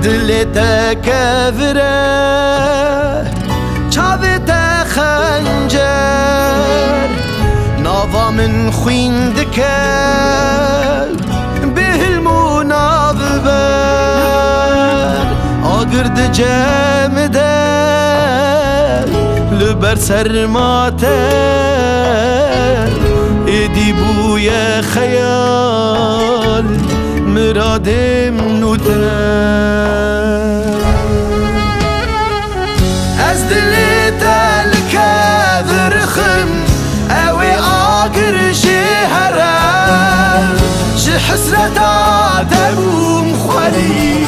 دلت کفره چاوت خنجر ناوا من خوین دکل به المناظبر آگرد جمع دل لبر سرماتر ایدی بوی خیال مرادم نوتر از دلت الكاذر خم اوي آقر شهرم شي حسرت آدم خولي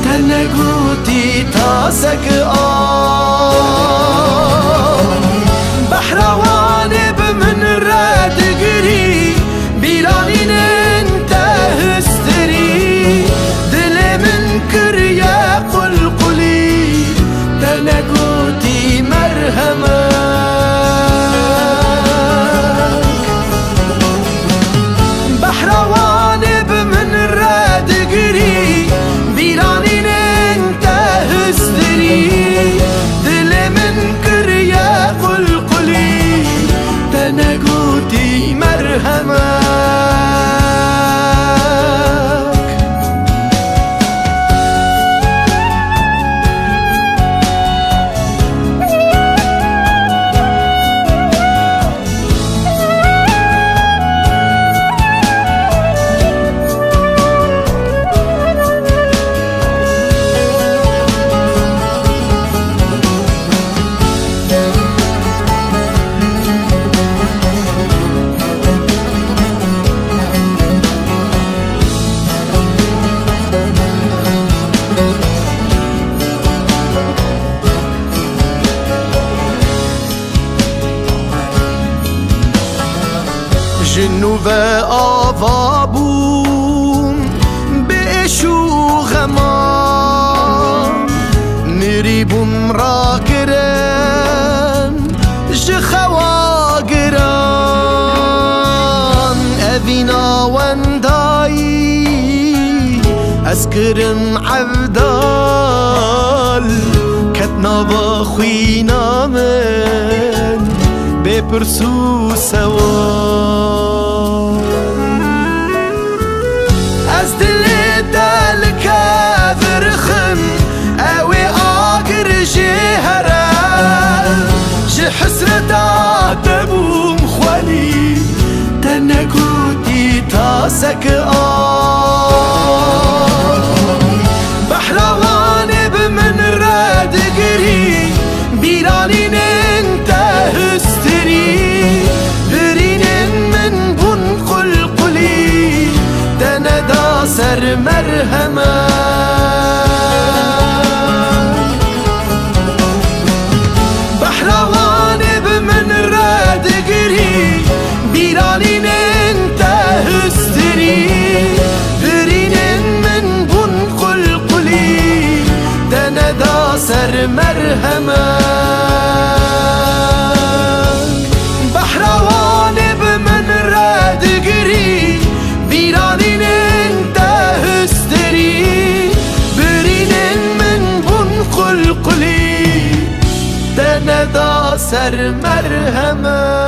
تنقوتي تاسك بحروان بمن راد قري بيرانين انت هستري دلي من كريا قلقلي تنقوتي مرهمك بحروان بمن راد قري بيرانين انت هستري دلي من كريا قلقلي تنقوتي مرهمك جنوب آوابون بشو غمان نريبون راكرن جخواقران أذينا وانداي أسكرن عبدال كتنا بخوينا من بپرسو سوا از دلت الكاذر خم اوي آقر جهرم جي حسرت آدم خولي تنقوتي تاسك بحروان بمن راد قري بيرانين انت هستري برينين من بن قلقلي دندا سر مرهمك بحروان بمن راد قري بيرانين انت هستري برينين من بن قلقلي دندا سر مرهمك بحروان بمن راد قري بيرانين انت هستري برينين من بن قلقلي دندا سر مرهمك